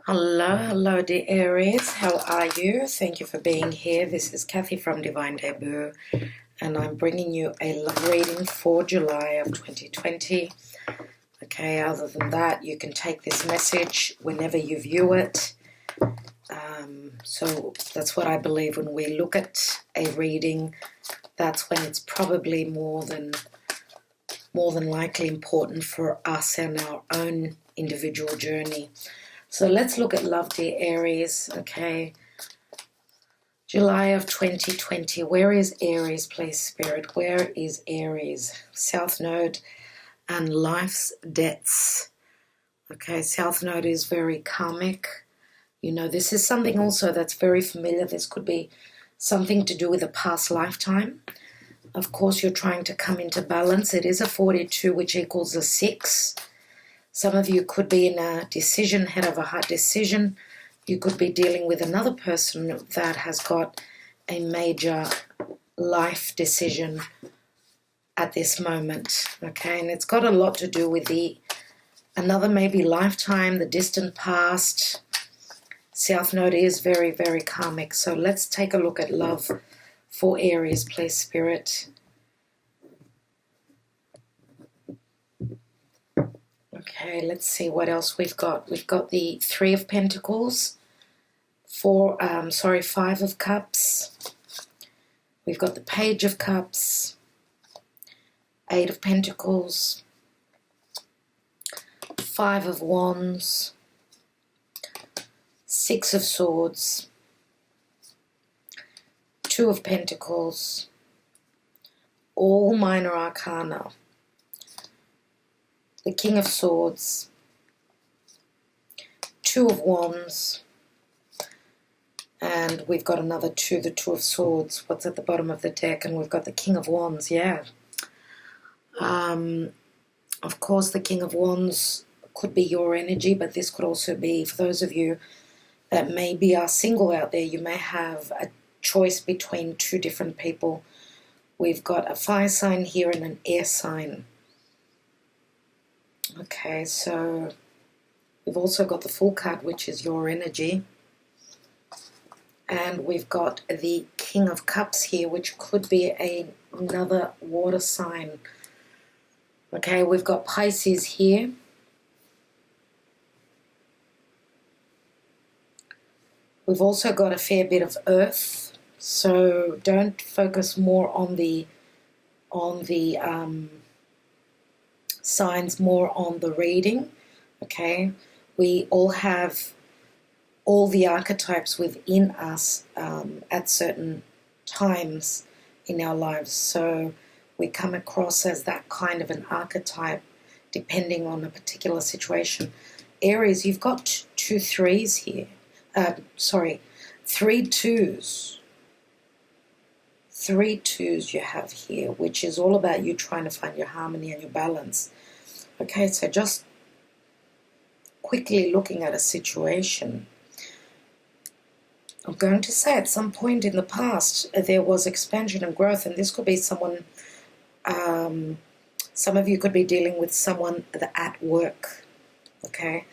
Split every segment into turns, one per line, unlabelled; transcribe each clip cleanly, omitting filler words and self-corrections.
Hello, dear Aries. How are you? Thank you for being here. This is Kathy from Divine Debut, and I'm bringing you a love reading for July of 2020. Okay, other than that, you can take this message whenever you view it. So that's what I believe when we look at a reading. That's when it's probably more than likely important for us and our own individual journey. So let's look at love, dear Aries, okay? July of 2020. Where is Aries, please, Spirit? Where is Aries? South Node and life's debts. Okay, South Node is very karmic. You know, this is something also that's very familiar. This could be something to do with a past lifetime. Of course, you're trying to come into balance. It is a 42, which equals a 6. Some of you could be in a decision, head over heart decision. You could be dealing with another person that has got a major life decision at this moment, okay? And it's got a lot to do with another maybe lifetime, the distant past. South Node is very, very karmic. So let's take a look at love for Aries, please, Spirit. Okay, let's see what else we've got. We've got the 3 of Pentacles, 5 of Cups. We've got the Page of Cups, 8 of Pentacles, 5 of Wands, 6 of Swords, 2 of Pentacles, all minor arcana. The King of Swords, 2 of Wands, and we've got another 2, the 2 of Swords. What's at the bottom of the deck? And we've got the King of Wands, yeah. Of course, the King of Wands could be your energy, but this could also be, for those of you that maybe are single out there, you may have a choice between 2 different people. We've got a fire sign here and an air sign. Okay, so we've also got the Fool card, which is your energy. And we've got the King of Cups here, which could be another water sign. Okay, we've got Pisces here. We've also got a fair bit of Earth. So don't focus more on the signs, more on the reading, okay? We all have all the archetypes within us at certain times in our lives. So we come across as that kind of an archetype depending on a particular situation. Aries, you've got 2 3s here. 3 2s. 3 2s you have here, which is all about you trying to find your harmony and your balance. Okay, so just quickly looking at a situation. I'm going to say at some point in the past there was expansion and growth, and this could be someone, some of you could be dealing with someone at work, okay?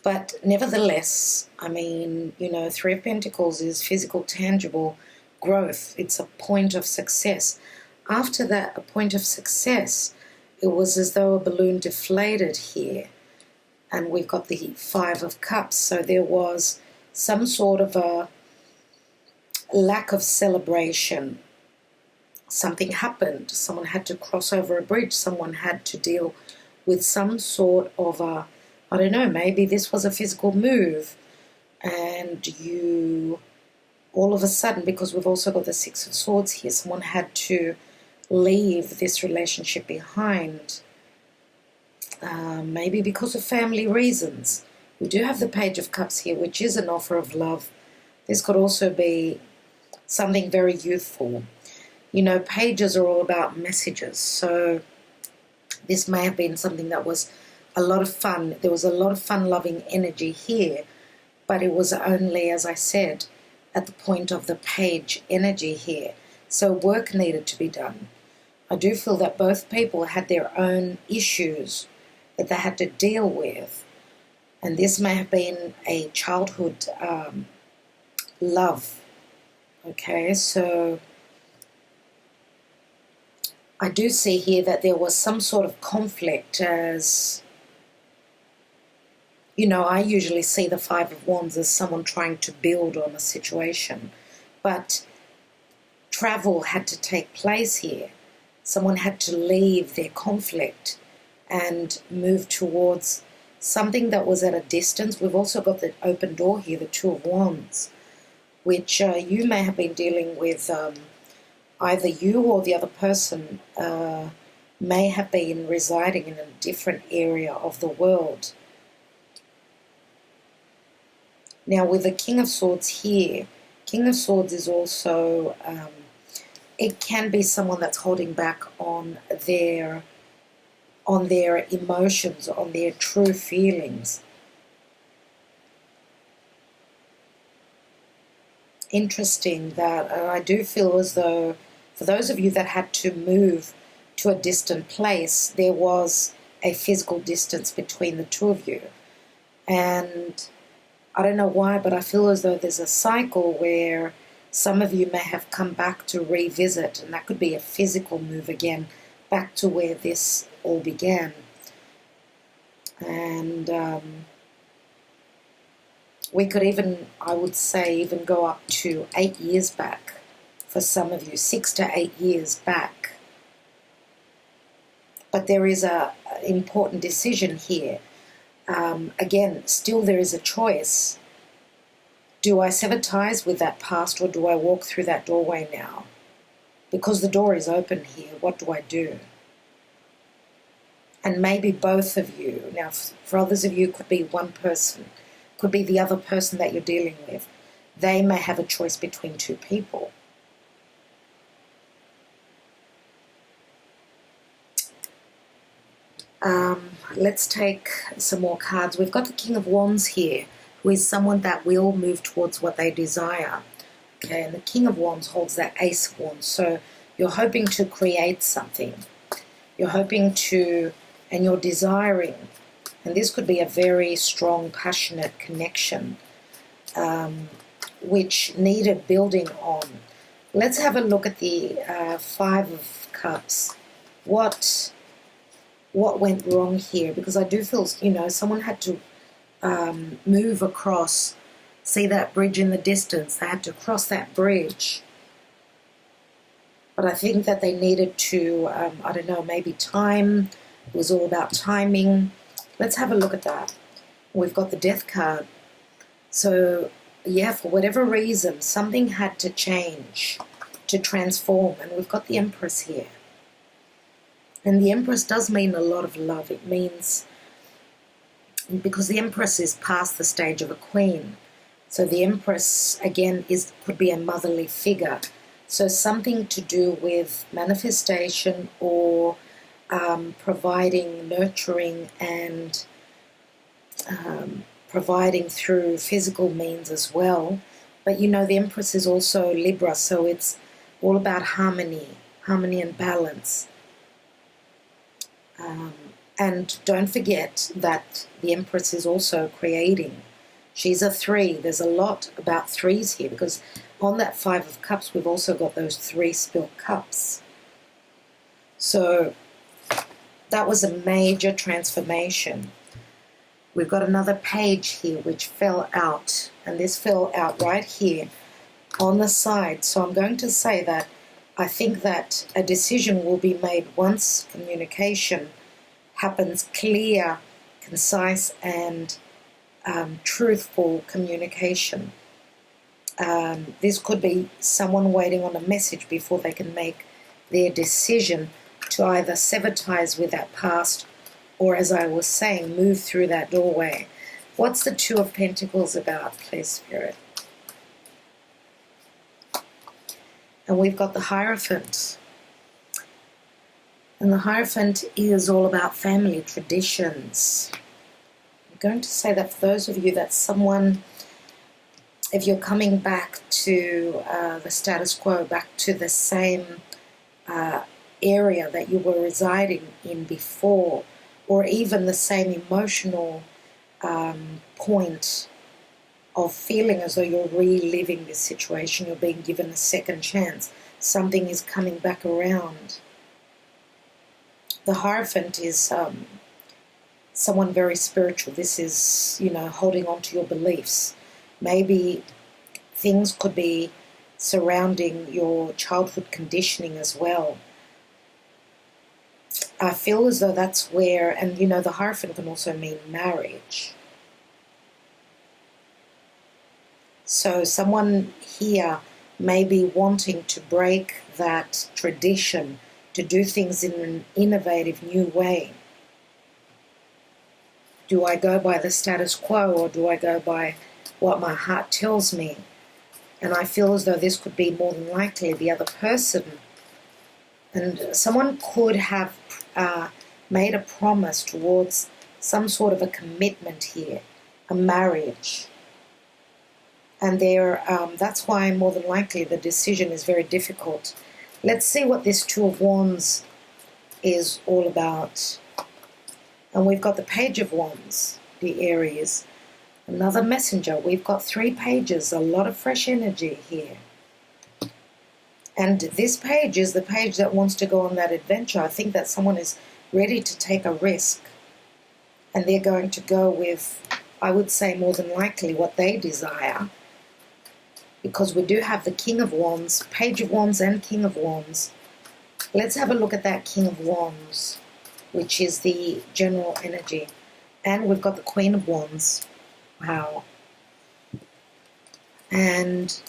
But nevertheless, I mean, you know, 3 of Pentacles is physical, tangible growth. It's a point of success. After that, a point of success, it was as though a balloon deflated here. And we've got the 5 of Cups. So there was some sort of a lack of celebration. Something happened. Someone had to cross over a bridge. Someone had to deal with some sort of a, I don't know, maybe this was a physical move. And you, all of a sudden, because we've also got the 6 of Swords here, someone had to leave this relationship behind, maybe because of family reasons. We do have the Page of Cups here, which is an offer of love. This could also be something very youthful. You know, pages are all about messages, so this may have been something that was a lot of fun. There was a lot of fun-loving energy here, but it was only, as I said, at the point of the Page energy here. So work needed to be done. I do feel that both people had their own issues that they had to deal with. And this may have been a childhood love. Okay, so I do see here that there was some sort of conflict, as, you know, I usually see the Five of Wands as someone trying to build on a situation. But travel had to take place here. Someone had to leave their conflict and move towards something that was at a distance. We've also got the open door here, the Two of Wands, which you may have been dealing with. Either you or the other person may have been residing in a different area of the world. Now, with the King of Swords here, King of Swords is also, it can be someone that's holding back on their emotions, on their true feelings. Interesting that I do feel as though for those of you that had to move to a distant place, there was a physical distance between the two of you. And I don't know why, but I feel as though there's a cycle where some of you may have come back to revisit, and that could be a physical move again, back to where this all began. And we could even, I would say, even go up to 8 years back for some of you, 6 to 8 years back. But there is a important decision here. Again, still there is a choice. Do I sever ties with that past, or do I walk through that doorway now? Because the door is open here, what do I do? And maybe both of you. Now, for others of you, it could be one person. Could be the other person that you're dealing with. They may have a choice between two people. Let's take some more cards. We've got the King of Wands here, who is someone that will move towards what they desire. Okay, and the King of Wands holds that Ace of Wands. So you're hoping to create something. You're hoping to, and you're desiring. And this could be a very strong, passionate connection, which needed building on. Let's have a look at the Five of Cups. What went wrong here? Because I do feel, you know, someone had to move across. See that bridge in the distance? They had to cross that bridge. But I think that they needed to, I don't know, maybe time. It was all about timing. Let's have a look at that. We've got the Death card. So, yeah, for whatever reason, something had to change, to transform. And we've got the Empress here. And the Empress does mean a lot of love. It means, because the Empress is past the stage of a queen. So the Empress, again, could be a motherly figure. So something to do with manifestation or providing, nurturing, and providing through physical means as well. But, you know, the Empress is also Libra, so it's all about harmony and balance. And don't forget that the Empress is also creating. She's a 3. There's a lot about 3s here, because on that Five of Cups, we've also got those 3 spilt cups. So that was a major transformation. We've got another page here which fell out, and this fell out right here on the side. So I'm going to say that I think that a decision will be made once communication happens, clear, concise, and truthful communication. This could be someone waiting on a message before they can make their decision to either sever ties with that past or, as I was saying, move through that doorway. What's the Two of Pentacles about, please, Spirit? And we've got the Hierophant. And the Hierophant is all about family traditions. I'm going to say that for those of you that someone, if you're coming back to the status quo, back to the same area that you were residing in before, or even the same emotional point of feeling as though you're reliving this situation, you're being given a second chance. Something is coming back around. The Hierophant is someone very spiritual. This is, holding on to your beliefs. Maybe things could be surrounding your childhood conditioning as well. I feel as though that's where, and the Hierophant can also mean marriage. So someone here may be wanting to break that tradition, to do things in an innovative new way. Do I go by the status quo, or do I go by what my heart tells me? And I feel as though this could be more than likely the other person. And someone could have made a promise towards some sort of a commitment here, a marriage. And that's why more than likely the decision is very difficult. Let's see what this Two of Wands is all about. And we've got the Page of Wands, the Aries. Another messenger. We've got 3 pages, a lot of fresh energy here. And this page is the page that wants to go on that adventure. I think that someone is ready to take a risk. And they're going to go with, I would say more than likely, what they desire. Because we do have the King of Wands, Page of Wands and King of Wands. Let's have a look at that King of Wands, which is the general energy. And we've got the Queen of Wands. Wow. And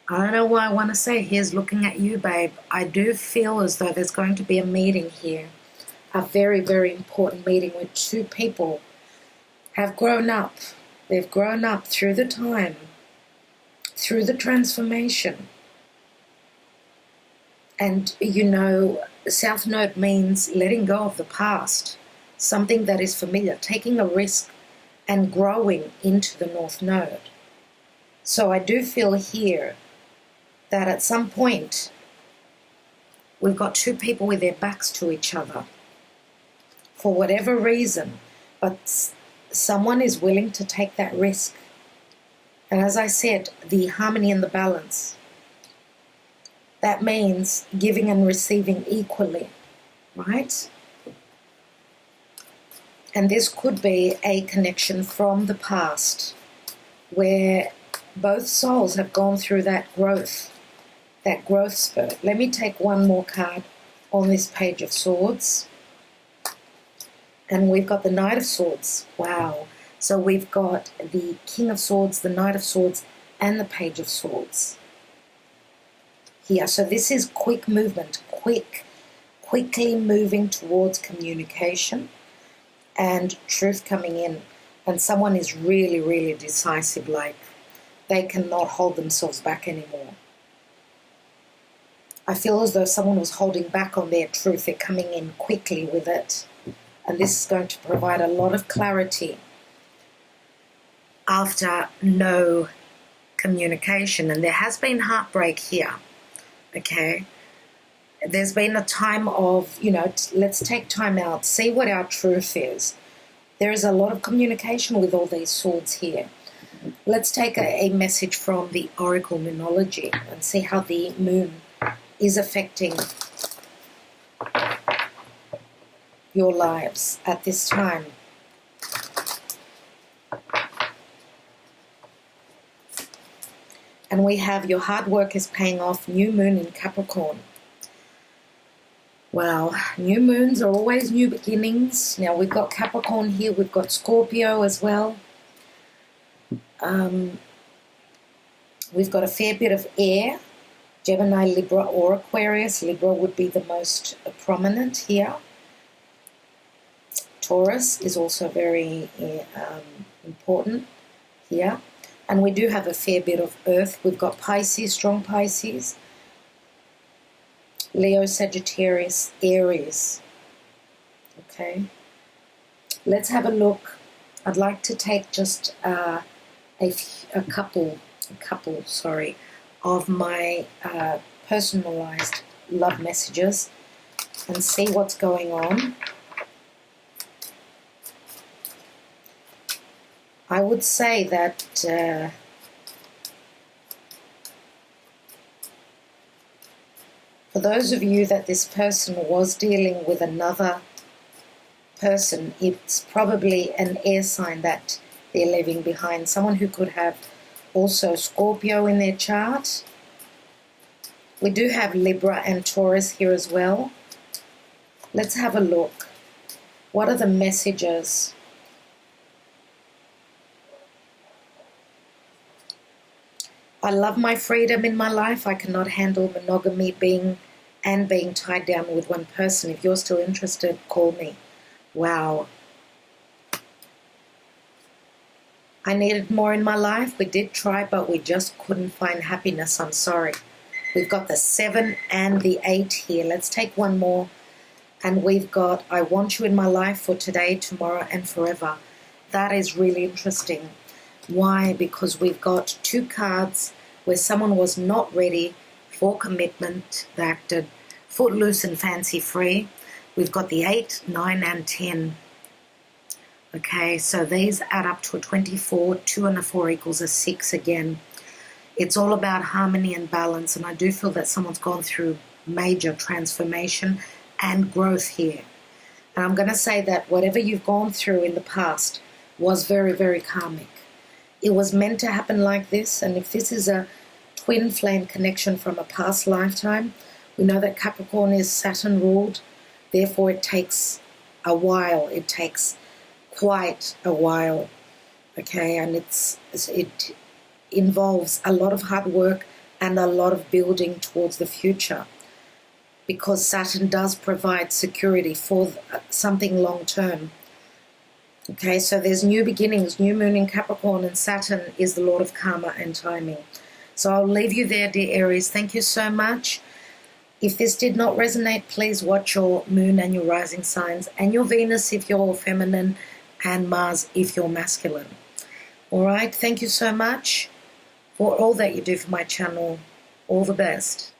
I don't know what I want to say. Here's looking at you, babe. I do feel as though there's going to be a meeting here. A very, very important meeting where 2 people have grown up. They've grown up through the time, through the transformation. And, South Node means letting go of the past, something that is familiar, taking a risk and growing into the North Node. So I do feel here that at some point we've got 2 people with their backs to each other for whatever reason, but someone is willing to take that risk. And as I said, the harmony and the balance, that means giving and receiving equally, right? And this could be a connection from the past where both souls have gone through that growth spurt. Let me take one more card on this Page of Swords. And we've got the Knight of Swords. Wow. So we've got the King of Swords, the Knight of Swords, and the Page of Swords here. So this is quick movement, quickly moving towards communication and truth coming in. And someone is really, really decisive, like they cannot hold themselves back anymore. I feel as though someone was holding back on their truth. They're coming in quickly with it. And this is going to provide a lot of clarity after no communication. And there has been heartbreak here, okay? There's been a time of, let's take time out, see what our truth is. There is a lot of communication with all these swords here. Let's take a message from the Oracle Moonology and see how the moon is affecting your lives at this time. And we have your hard work is paying off, new moon in Capricorn. Wow, new moons are always new beginnings. Now we've got Capricorn here, we've got Scorpio as well. We've got a fair bit of air, Gemini, Libra or Aquarius. Libra would be the most prominent here. Taurus is also very important here. And we do have a fair bit of earth. We've got Pisces, strong Pisces. Leo, Sagittarius, Aries. Okay. Let's have a look. I'd like to take just a couple of my personalized love messages and see what's going on. I would say that for those of you that this person was dealing with another person, it's probably an air sign that they're leaving behind. Someone who could have also Scorpio in their chart. We do have Libra and Taurus here as well. Let's have a look. What are the messages? I love my freedom in my life. I cannot handle monogamy, being tied down with one person. If you're still interested, call me. Wow. I needed more in my life. We did try, but we just couldn't find happiness. I'm sorry. We've got the 7 and the 8 here. Let's take one more. And we've got, I want you in my life for today, tomorrow, and forever. That is really interesting. Why? Because we've got 2 cards where someone was not ready for commitment. They acted footloose and fancy-free. We've got the 8, 9, and 10. Okay, so these add up to a 24. 2 and a 4 equals a 6 again. It's all about harmony and balance, and I do feel that someone's gone through major transformation and growth here. And I'm going to say that whatever you've gone through in the past was very, very karmic. It was meant to happen like this, and if this is a twin flame connection from a past lifetime, we know that Capricorn is Saturn ruled, therefore it takes a while. It takes quite a while, okay, and it involves a lot of hard work and a lot of building towards the future, because Saturn does provide security for something long term. Okay, so there's new beginnings, new moon in Capricorn, and Saturn is the Lord of karma and timing. So I'll leave you there, dear Aries. Thank you so much. If this did not resonate, please watch your moon and your rising signs, and your Venus if you're feminine, and Mars if you're masculine. All right, thank you so much for all that you do for my channel. All the best.